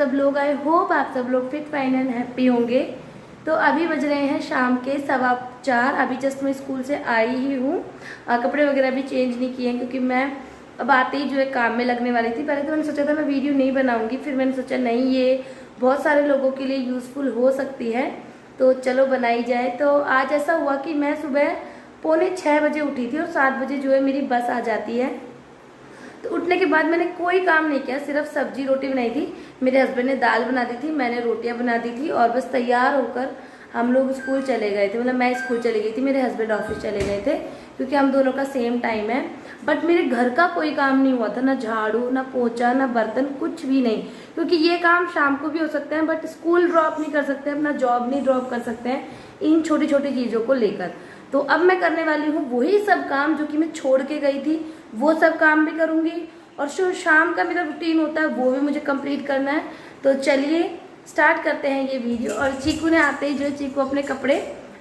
सब लोग? I hope आप सब लोग फिट फाइन एंड हैप्पी होंगे। तो अभी बज रहे हैं शाम के 4:15। अभी जस्ट मैं स्कूल से आई ही हूँ। कपड़े वगैरह भी चेंज नहीं किए हैं क्योंकि मैं अब आते ही जो है काम में लगने वाली थी। पहले तो मैंने सोचा था मैं वीडियो नहीं बनाऊँगी, फिर मैंने सोचा नहीं, ये बहुत सारे लोगों के लिए यूज़फुल हो सकती है, तो चलो बनाई जाए। तो आज ऐसा हुआ कि मैं सुबह 5:45 बजे उठी थी और 7 बजे जो है मेरी बस आ जाती है। तो उठने के बाद मैंने कोई काम नहीं किया, सिर्फ सब्जी रोटी बनाई थी। मेरे हस्बैंड ने दाल बना दी थी, मैंने रोटियां बना दी थी और बस तैयार होकर हम लोग स्कूल चले गए थे। मतलब मैं स्कूल चली गई थी, मेरे हस्बैंड ऑफिस चले गए थे क्योंकि हम दोनों का सेम टाइम है। बट मेरे घर का कोई काम नहीं हुआ था, ना झाड़ू, ना पोछा, ना बर्तन, कुछ भी नहीं, क्योंकि ये काम शाम को भी हो सकते हैं बट स्कूल ड्रॉप नहीं कर सकते, अपना जॉब नहीं ड्रॉप कर सकते हैं इन छोटी छोटी चीज़ों को लेकर। तो अब मैं करने वाली हूँ वही सब काम जो कि मैं छोड़ के गई थी, वो सब काम भी करूँगी और जो शाम का मेरा रूटीन होता है वो भी मुझे कंप्लीट करना है। तो चलिए स्टार्ट करते हैं ये वीडियो। और चीकू ने आते ही जो चीकू अपने कपड़े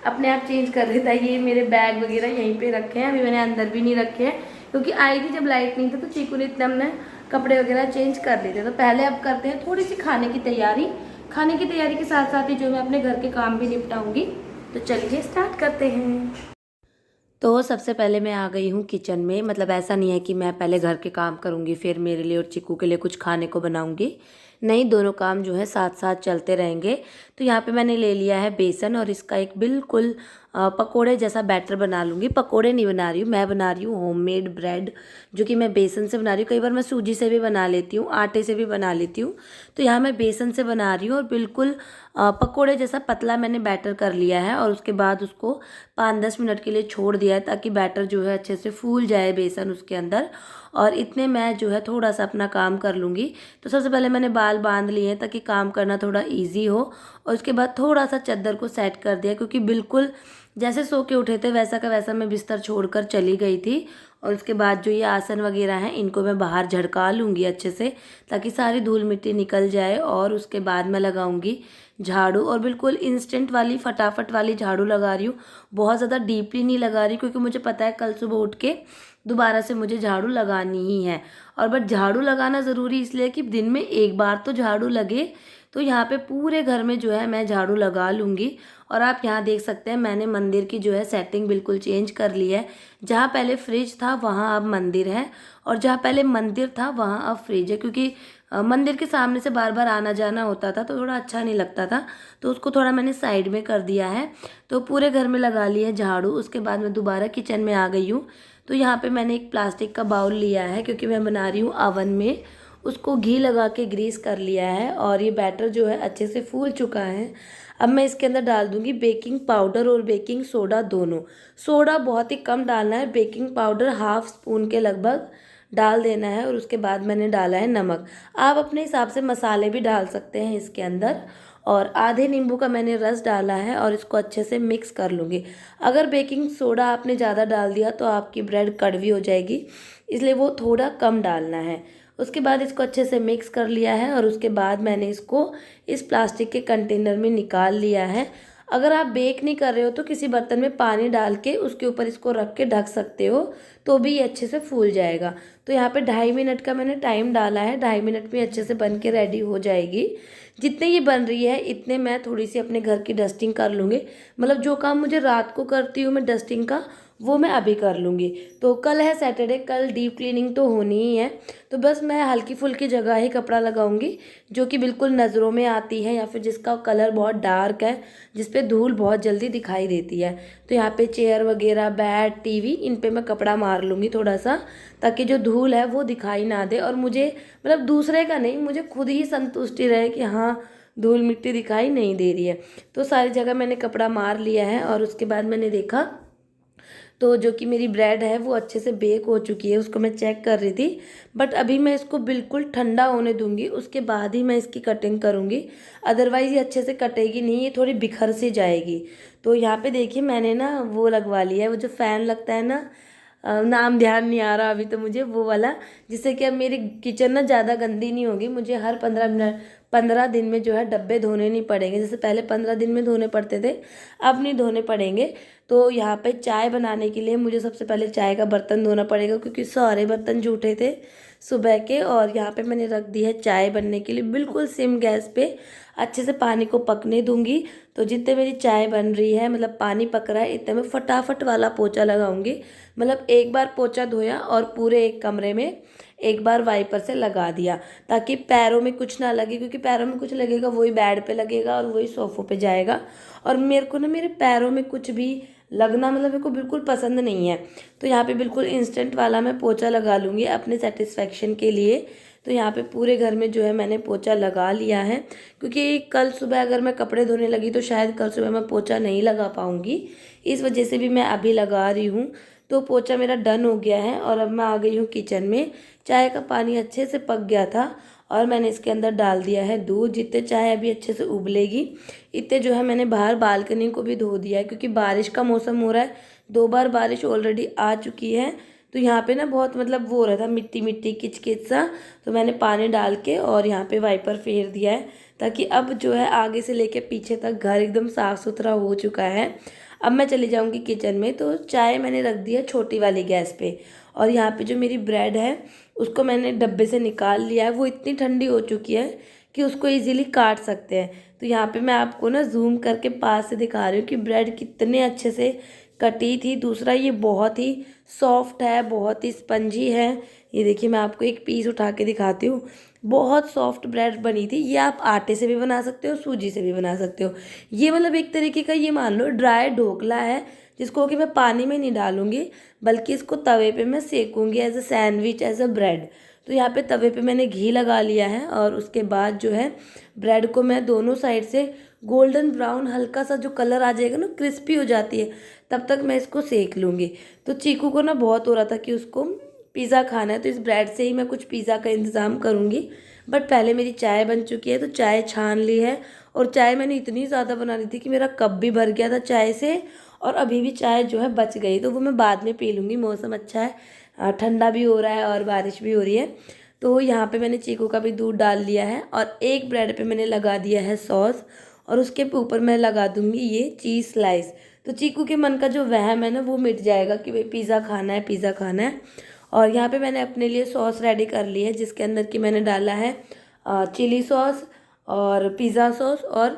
अपने आप चेंज कर रहे था। ये मेरे बैग वगैरह यहीं पे रखे हैं, अभी मैंने अंदर भी नहीं रखे हैं क्योंकि आई थी जब लाइट नहीं था, तो चीकू ने इतना हमने कपड़े वगैरह चेंज कर लिए थे। तो पहले अब करते हैं थोड़ी सी खाने की तैयारी। खाने की तैयारी के साथ साथ ही जो मैं अपने घर के काम भी निपटाऊंगी। तो चलिए स्टार्ट करते हैं। तो सबसे पहले मैं आ गई हूँ किचन में। मतलब ऐसा नहीं है कि मैं पहले घर के काम करूँगी फिर मेरे लिए और चिक्कू के लिए कुछ खाने को बनाऊँगी, नहीं, दोनों काम जो है साथ साथ चलते रहेंगे। तो यहाँ पे मैंने ले लिया है बेसन और इसका एक बिल्कुल पकोड़े जैसा बैटर बना लूँगी। पकोड़े नहीं बना रही हूँ, मैं बना रही हूँ होममेड ब्रेड, जो कि मैं बेसन से बना रही हूँ। कई बार मैं सूजी से भी बना लेती हूँ, आटे से भी बना लेती हूँ। तो यहाँ मैं बेसन से बना रही हूँ और बिल्कुल पकोड़े जैसा पतला मैंने बैटर कर लिया है और उसके बाद उसको 5-10 मिनट के लिए छोड़ दिया है ताकि बैटर जो है अच्छे से फूल जाए बेसन उसके अंदर। और इतने मैं जो है थोड़ा सा अपना काम कर लूँगी। तो सबसे पहले मैंने बाल बांध लिए हैं ताकि काम करना थोड़ा इजी हो, और उसके बाद थोड़ा सा चादर को सेट कर दिया क्योंकि बिल्कुल जैसे सो के उठे थे वैसा का वैसा मैं बिस्तर छोड़कर चली गई थी। और उसके बाद जो ये आसन वगैरह हैं इनको मैं बाहर झड़का लूँगी अच्छे से ताकि सारी धूल मिट्टी निकल जाए। और उसके बाद मैं लगाऊंगी झाड़ू, और बिल्कुल इंस्टेंट वाली फटाफट वाली झाड़ू लगा रही हूँ, बहुत ज़्यादा डीपली नहीं लगा रही क्योंकि मुझे पता है कल सुबह उठ के दोबारा से मुझे झाड़ू लगानी ही है। और बट झाड़ू लगाना ज़रूरी इसलिए कि दिन में एक बार तो झाड़ू लगे। तो यहाँ पे पूरे घर में जो है मैं झाड़ू लगा लूँगी। और आप यहाँ देख सकते हैं मैंने मंदिर की जो है सेटिंग बिल्कुल चेंज कर ली है। जहाँ पहले फ्रिज था वहाँ अब मंदिर है, और जहाँ पहले मंदिर था वहाँ अब फ्रिज है, क्योंकि मंदिर के सामने से बार बार आना जाना होता था तो थोड़ा अच्छा नहीं लगता था, तो उसको थोड़ा मैंने साइड में कर दिया है। तो पूरे घर में लगा लिया है झाड़ू। उसके बाद मैं दोबारा किचन में आ गई हूँ। तो यहाँ पे मैंने एक प्लास्टिक का बाउल लिया है क्योंकि मैं बना रही हूँ अवन में, उसको घी लगा के ग्रीस कर लिया है और ये बैटर जो है अच्छे से फूल चुका है। अब मैं इसके अंदर डाल दूंगी बेकिंग पाउडर और बेकिंग सोडा दोनों। सोडा बहुत ही कम डालना है, बेकिंग पाउडर हाफ स्पून के लगभग डाल देना है। और उसके बाद मैंने डाला है नमक। आप अपने हिसाब से मसाले भी डाल सकते हैं इसके अंदर। और आधे नींबू का मैंने रस डाला है और इसको अच्छे से मिक्स कर लूँगी। अगर बेकिंग सोडा आपने ज़्यादा डाल दिया तो आपकी ब्रेड कड़वी हो जाएगी, इसलिए वो थोड़ा कम डालना है। उसके बाद इसको अच्छे से मिक्स कर लिया है और उसके बाद मैंने इसको इस प्लास्टिक के कंटेनर में निकाल लिया है। अगर आप बेक नहीं कर रहे हो तो किसी बर्तन में पानी डाल के उसके ऊपर इसको रख के ढक सकते हो, तो भी ये अच्छे से फूल जाएगा। तो यहाँ पे 2.5 मिनट का मैंने टाइम डाला है, 2.5 मिनट में अच्छे से बन के रेडी हो जाएगी। जितने ये बन रही है इतने मैं थोड़ी सी अपने घर की डस्टिंग कर लूँगी। मतलब जो काम मुझे रात को करती हूँ मैं डस्टिंग का, वो मैं अभी कर लूँगी। तो कल है सैटरडे, कल डीप क्लीनिंग तो होनी ही है, तो बस मैं हल्की फुल्की जगह ही कपड़ा लगाऊंगी जो कि बिल्कुल नज़रों में आती है या फिर जिसका कलर बहुत डार्क है, जिस पे धूल बहुत जल्दी दिखाई देती है। तो यहाँ पे चेयर वगैरह, बेड, टीवी, इन पे मैं कपड़ा मार लूँगी थोड़ा सा, ताकि जो धूल है वो दिखाई ना दे और मुझे मतलब दूसरे का नहीं, मुझे खुद ही संतुष्टि रहे कि हाँ धूल मिट्टी दिखाई नहीं दे रही है। तो सारी जगह मैंने कपड़ा मार लिया है और उसके बाद मैंने देखा तो जो कि मेरी ब्रेड है वो अच्छे से बेक हो चुकी है, उसको मैं चेक कर रही थी। बट अभी मैं इसको बिल्कुल ठंडा होने दूंगी, उसके बाद ही मैं इसकी कटिंग करूंगी, अदरवाइज़ ये अच्छे से कटेगी नहीं, ये थोड़ी बिखर सी जाएगी। तो यहाँ पे देखिए मैंने ना वो लगवा लिया है, वो जो फ़ैन लगता है ना, नाम ध्यान नहीं आ रहा अभी तो मुझे, वो वाला, जिससे कि अब मेरी किचन ना ज़्यादा गंदी नहीं होगी। मुझे हर 15 दिन में जो है डब्बे धोने नहीं पड़ेंगे। जैसे पहले 15 दिन में धोने पड़ते थे, अब नहीं धोने पड़ेंगे। तो यहाँ पे चाय बनाने के लिए मुझे सबसे पहले चाय का बर्तन धोना पड़ेगा, क्योंकि सारे बर्तन जूठे थे सुबह के। और यहाँ पे मैंने रख दी है चाय बनने के लिए, बिल्कुल सिम गैस पे अच्छे से पानी को पकने दूंगी। तो जितने मेरी चाय बन रही है, मतलब पानी पक रहा है, इतने में फटाफट वाला पोछा लगाऊंगी। मतलब एक बार पोछा धोया और पूरे एक कमरे में एक बार वाइपर से लगा दिया, ताकि पैरों में कुछ ना लगे, क्योंकि पैरों में कुछ लगेगा वही बेड पे लगेगा और वही सोफ़ों पे जाएगा। और मेरे को ना मेरे पैरों में कुछ भी लगना, मतलब मेरे को बिल्कुल पसंद नहीं है। तो यहाँ पे बिल्कुल इंस्टेंट वाला मैं पोछा लगा लूँगी अपने सेटिस्फेक्शन के लिए। तो यहाँ पे पूरे घर में जो है मैंने पोछा लगा लिया है, क्योंकि कल सुबह अगर मैं कपड़े धोने लगी तो शायद कल सुबह मैं पोछा नहीं लगा पाऊँगी। इस वजह से भी मैं अभी लगा रही हूँ। तो पोछा मेरा डन हो गया है और अब मैं आ गई हूँ किचन में। चाय का पानी अच्छे से पक गया था और मैंने इसके अंदर डाल दिया है दूध। जितने चाय अभी अच्छे से उबलेगी इतने जो है मैंने बाहर बालकनी को भी धो दिया है, क्योंकि बारिश का मौसम हो रहा है। 2 बार बारिश ऑलरेडी आ चुकी है। तो यहाँ पे ना बहुत मतलब वो हो रहा था, मिट्टी मिट्टी किच किच सा। तो मैंने पानी डाल के और यहाँ पे वाइपर फेर दिया है, ताकि अब जो है आगे से लेके पीछे तक घर एकदम साफ़ सुथरा हो चुका है। अब मैं चली जाऊँगी किचन में। तो चाय मैंने रख दी है छोटी वाली गैस पे। और यहाँ पे जो मेरी ब्रेड है उसको मैंने डब्बे से निकाल लिया है। वो इतनी ठंडी हो चुकी है कि उसको इजीली काट सकते हैं। तो यहाँ पे मैं आपको ना जूम करके पास से दिखा रही हूँ कि ब्रेड कितने अच्छे से कटी थी। दूसरा ये बहुत ही सॉफ्ट है, बहुत ही स्पंजी है। ये देखिए मैं आपको एक पीस उठा के दिखाती हूँ। बहुत सॉफ्ट ब्रेड बनी थी। ये आप आटे से भी बना सकते हो, सूजी से भी बना सकते हो। ये मतलब एक तरीके का ये मान लो ड्राई ढोकला है, जिसको कि मैं पानी में नहीं डालूंगी, बल्कि इसको तवे पे मैं सेकूंगी as a sandwich, as a bread. तो यहाँ पे तवे पे मैंने घी लगा लिया है और उसके बाद जो है ब्रेड को मैं दोनों साइड से गोल्डन ब्राउन हल्का सा जो कलर आ जाएगा ना, क्रिस्पी हो जाती है, तब तक मैं इसको सेक लूँगी। तो चीकू को ना बहुत हो रहा था कि उसको पिज़्ज़ा खाना है, तो इस ब्रेड से ही मैं कुछ पिज़्ज़ा का इंतज़ाम करूँगी। बट पहले मेरी चाय बन चुकी है, तो चाय छान ली है। और चाय मैंने इतनी ज़्यादा बना ली थी कि मेरा कप भी भर गया था चाय से, और अभी भी चाय जो है बच गई, तो वो मैं बाद में पी लूँगी। मौसम अच्छा है, ठंडा भी हो रहा है और बारिश भी हो रही है। तो यहाँ पे मैंने चीकू का भी दूध डाल लिया है और एक ब्रेड पे मैंने लगा दिया है सॉस, और उसके ऊपर मैं लगा दूँगी ये चीज़ स्लाइस। तो चीकू के मन का जो वहम है ना वो मिट जाएगा कि भाई पिज़्ज़ा खाना है, पिज़्ज़ा खाना है। और यहाँ पे मैंने अपने लिए सॉस रेडी कर ली है, जिसके अंदर की मैंने डाला है चिली सॉस और पिज़्ज़ा सॉस और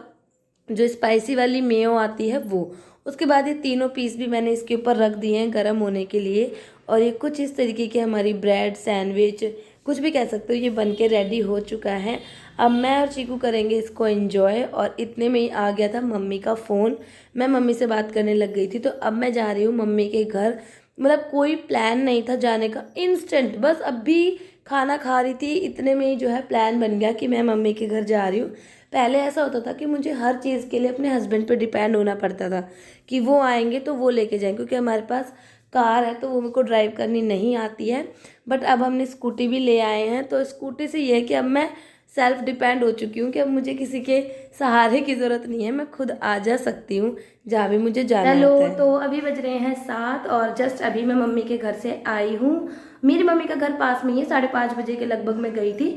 जो स्पाइसी वाली मेयो आती है वो। उसके बाद ये तीनों पीस भी मैंने इसके ऊपर रख दिए हैं गर्म होने के लिए। और ये कुछ इस तरीके की हमारी ब्रेड सैंडविच, कुछ भी कह सकते हो, ये बन के रेडी हो चुका है। अब मैं और चीकू करेंगे इसको एंजॉय। और इतने में ही आ गया था मम्मी का फ़ोन। मैं मम्मी से बात करने लग गई थी। तो अब मैं जा रही हूँ मम्मी के घर। मतलब कोई प्लान नहीं था जाने का, इंस्टेंट बस अभी खाना खा रही थी, इतने में ही जो है प्लान बन गया कि मैं मम्मी के घर जा रही हूँ। पहले ऐसा होता था कि मुझे हर चीज़ के लिए अपने हस्बैंड पे डिपेंड होना पड़ता था कि वो आएंगे तो वो लेके जाएंगे, क्योंकि हमारे पास कार है तो वो मेरे को ड्राइव करनी नहीं आती है। बट अब हमने स्कूटी भी ले आए हैं, तो स्कूटी से ये है कि अब मैं सेल्फ डिपेंड हो चुकी हूँ कि अब मुझे किसी के सहारे की ज़रूरत नहीं है, मैं खुद आ जा सकती हूँ जहाँ भी मुझे जाना होता है। तो अभी बज रहे हैं 7 और जस्ट अभी मैं मम्मी के घर से आई हूँ। मेरी मम्मी का घर पास में ही है, 5:30 बजे के लगभग मैं गई थी।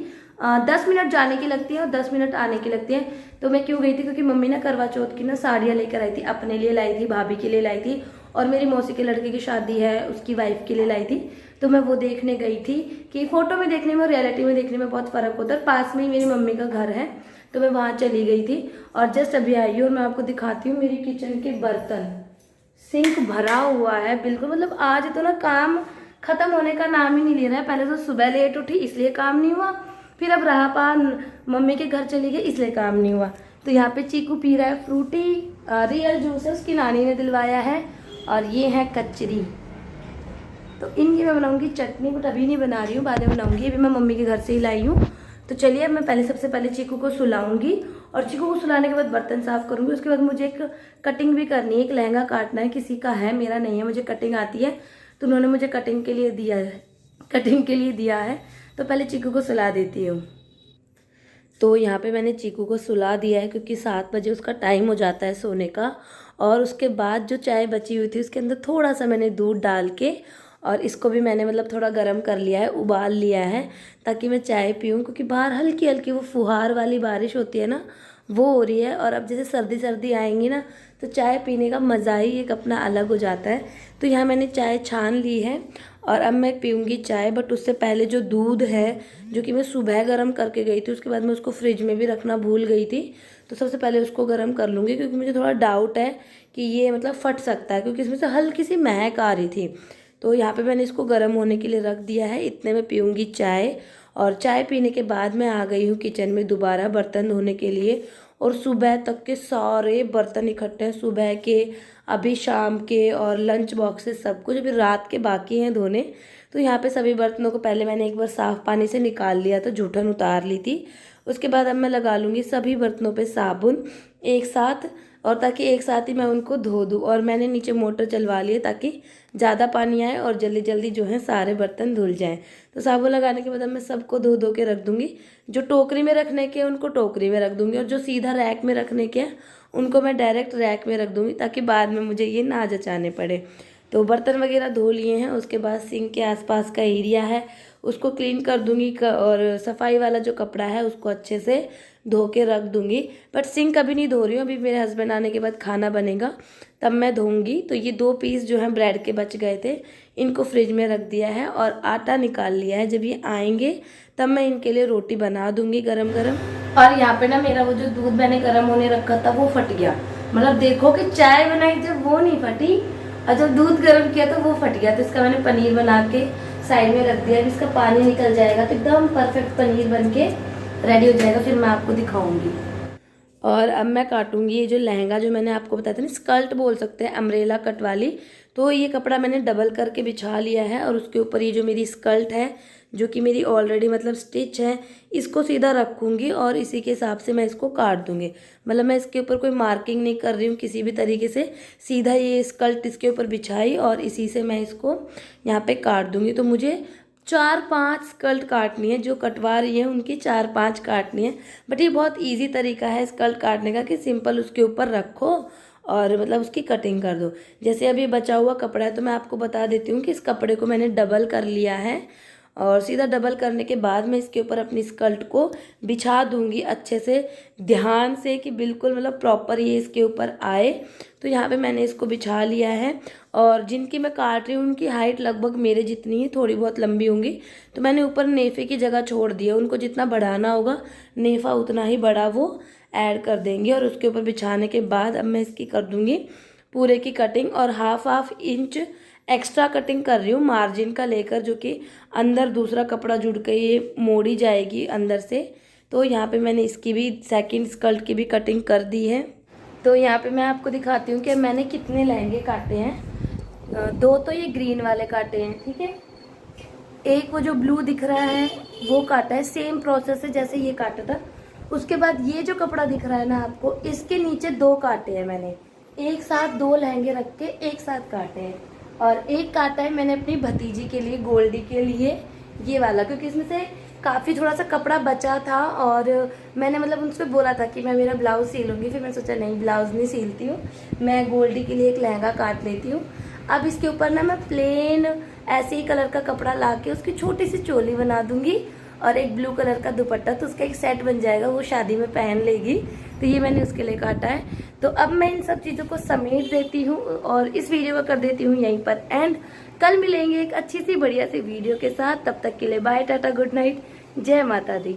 10 मिनट जाने की लगती है और 10 मिनट आने की लगती है। तो मैं क्यों गई थी, क्योंकि मम्मी ना करवा चौथ की ना साड़ियाँ लेकर आई थी, अपने लिए लाई थी, भाभी के लिए लाई थी, और मेरी मौसी के लड़के की शादी है उसकी वाइफ के लिए लाई थी। तो मैं वो देखने गई थी कि फ़ोटो में देखने में और रियलिटी में देखने में बहुत फ़र्क होता है। पास में ही मेरी मम्मी का घर है, तो मैं वहाँ चली गई थी और जस्ट अभी आई हूँ। और मैं आपको दिखाती हूँ मेरी किचन के बर्तन, सिंक भरा हुआ है बिल्कुल। मतलब आज तो ना काम ख़त्म होने का नाम ही नहीं ले रहा है। पहले तो सुबह लेट उठी इसलिए काम नहीं हुआ, फिर अब रहा पान मम्मी के घर चली गई इसलिए काम नहीं हुआ। तो यहाँ पे चीकू पी रहा है फ्रूटी रियल जूस है, उसकी नानी ने दिलवाया है। और ये है कचरी, तो इनकी मैं बनाऊंगी चटनी, बट अभी नहीं बना रही हूँ, बाद में बनाऊंगी। अभी मैं मम्मी के घर से ही लाई हूँ। तो चलिए अब मैं सबसे पहले चीकू को सुलाऊंगी और चीकू को सुलाने के बाद बर्तन साफ़ करूँगी। उसके बाद मुझे एक कटिंग भी करनी है, एक लहंगा काटना है, किसी का है, मेरा नहीं है, मुझे कटिंग आती है, तो उन्होंने मुझे कटिंग के लिए दिया है। तो पहले चीकू को सुला देती हूँ। तो यहाँ पे मैंने चीकू को सुला दिया है, क्योंकि 7 बजे उसका टाइम हो जाता है सोने का। और उसके बाद जो चाय बची हुई थी उसके अंदर थोड़ा सा मैंने दूध डाल के और इसको भी मैंने मतलब थोड़ा गर्म कर लिया है, उबाल लिया है ताकि मैं चाय पीऊँ, क्योंकि बाहर हल्की हल्की वो फुहार वाली बारिश होती है ना, वो हो रही है। और अब जैसे सर्दी सर्दी आएंगी ना, तो चाय पीने का मज़ा ही एक अपना अलग हो जाता है। तो यहाँ मैंने चाय छान ली है और अब मैं पीऊँगी चाय। बट उससे पहले जो दूध है, जो कि मैं सुबह गर्म करके गई थी, उसके बाद मैं उसको फ्रिज में भी रखना भूल गई थी, तो सबसे पहले उसको गर्म कर लूँगी, क्योंकि मुझे थोड़ा डाउट है कि ये मतलब फट सकता है, क्योंकि इसमें से हल्की सी महक आ रही थी। तो यहाँ पे मैंने इसको गर्म होने के लिए रख दिया है। इतने में पीऊँगी चाय। और चाय पीने के बाद मैं आ गई हूँ किचन में दोबारा बर्तन धोने के लिए। और सुबह तक के सारे बर्तन इकट्ठे हैं, सुबह के, अभी शाम के, और लंच बॉक्सेस सब कुछ अभी रात के बाकी हैं धोने। तो यहाँ पे सभी बर्तनों को पहले मैंने एक बार साफ़ पानी से निकाल लिया था, जूठन उतार ली थी। उसके बाद अब मैं लगा लूँगी सभी बर्तनों पे साबुन एक साथ, और ताकि एक साथ ही मैं उनको धो दूँ। और मैंने नीचे मोटर चलवा ली है ताकि ज़्यादा पानी आए और जल्दी जल्दी जो है सारे बर्तन धुल जाएं। तो साबुन लगाने के बाद अब मैं सबको धो धो के रख दूँगी। जो टोकरी में रखने के उनको टोकरी में रख दूँगी, और जो सीधा रैक में रखने के उनको मैं डायरेक्ट रैक में रख दूँगी, ताकि बाद में मुझे ये ना जचाने पड़े। तो बर्तन वगैरह धो लिए हैं। उसके बाद सिंक के आसपास का एरिया है उसको क्लीन कर दूँगी, और सफाई वाला जो कपड़ा है उसको अच्छे से धो के रख दूँगी। बट सिंक अभी नहीं धो रही हूँ, अभी मेरे हस्बैंड आने के बाद खाना बनेगा तब मैं धोऊंगी। तो ये 2 पीस जो हैं ब्रेड के बच गए थे, इनको फ्रिज में रख दिया है और आटा निकाल लिया है। जब ये आएंगे तब मैं इनके लिए रोटी बना दूँगी गरम गरम। और यहाँ पे ना मेरा वो जो दूध मैंने गर्म होने रखा था वो फट गया। मतलब देखो कि चाय बनाई जब वो नहीं फटी, और जब दूध गर्म किया तो वो फट गया। तो इसका मैंने पनीर बना के साइड में रख दिया। इसका पानी निकल जाएगा तो एकदम परफेक्ट पनीर बन के रेडी हो जाएगा, फिर मैं आपको दिखाऊंगी। और अब मैं काटूंगी ये जो लहंगा जो मैंने आपको बताया था ना, स्कर्ट बोल सकते हैं, अम्ब्रेला कट वाली। तो ये कपड़ा मैंने डबल करके बिछा लिया है, और उसके ऊपर ये जो मेरी स्कर्ट है जो कि मेरी ऑलरेडी मतलब स्टिच है, इसको सीधा रखूँगी और इसी के हिसाब से मैं इसको काट दूँगी। मतलब मैं इसके ऊपर कोई मार्किंग नहीं कर रही हूँ किसी भी तरीके से, सीधा ये स्कर्ट इसके ऊपर बिछाई और इसी से मैं इसको यहाँ पे काट दूँगी। तो मुझे 4-5 स्कर्ट काटनी है, जो कटवा रही है उनकी 4-5 काटनी है। बट ये बहुत इजी तरीका है स्कर्ट काटने का, कि सिंपल उसके ऊपर रखो और मतलब उसकी कटिंग कर दो। जैसे अभी बचा हुआ कपड़ा है तो मैं आपको बता देती हूँ कि इस कपड़े को मैंने डबल कर लिया है, और सीधा डबल करने के बाद मैं इसके ऊपर अपनी स्कर्ट को बिछा दूंगी अच्छे से, ध्यान से, कि बिल्कुल मतलब प्रॉपर ये इसके ऊपर आए। तो यहाँ पे मैंने इसको बिछा लिया है। और जिनकी मैं काट रही हूँ उनकी हाइट लगभग मेरे जितनी ही, थोड़ी बहुत लंबी होंगी। तो मैंने ऊपर नेफे की जगह छोड़ दी है, उनको जितना बढ़ाना होगा नेफा उतना ही बड़ा वो ऐड कर देंगे। और उसके ऊपर बिछाने के बाद अब मैं इसकी कर दूँगी पूरे की कटिंग, और हाफ इंच एक्स्ट्रा कटिंग कर रही हूँ मार्जिन का लेकर, जो कि अंदर दूसरा कपड़ा जुड़ के ये मोड़ी जाएगी अंदर से। तो यहाँ पे मैंने इसकी भी सेकंड स्कर्ट की भी कटिंग कर दी है। तो यहाँ पे मैं आपको दिखाती हूँ कि मैंने कितने लहंगे काटे हैं। 2 तो ये ग्रीन वाले काटे हैं, ठीक है। एक वो जो ब्लू दिख रहा है वो काटा है, सेम प्रोसेस है जैसे ये काटा था। उसके बाद ये जो कपड़ा दिख रहा है ना आपको, इसके नीचे 2 काटे हैं मैंने, एक साथ 2 लहंगे रख के एक साथ काटे हैं। और एक काटा है मैंने अपनी भतीजी के लिए, गोल्डी के लिए, ये वाला, क्योंकि इसमें से काफ़ी थोड़ा सा कपड़ा बचा था और मैंने मतलब उनसे बोला था कि मैं मेरा ब्लाउज़ सीलूँगी। फिर मैं सोचा नहीं, ब्लाउज़ नहीं सीलती हूँ, मैं गोल्डी के लिए एक लहंगा काट लेती हूँ। अब इसके ऊपर ना मैं प्लेन ऐसे ही कलर का कपड़ा ला के उसकी छोटी सी चोली बना दूँगी और एक ब्लू कलर का दुपट्टा, तो उसका एक सेट बन जाएगा, वो शादी में पहन लेगी। तो ये मैंने उसके लिए काटा है। तो अब मैं इन सब चीज़ों को समेट देती हूँ और इस वीडियो को कर देती हूँ यहीं पर एंड। कल मिलेंगे एक अच्छी सी बढ़िया सी वीडियो के साथ, तब तक के लिए बाय, टाटा, गुड नाइट, जय माता दी।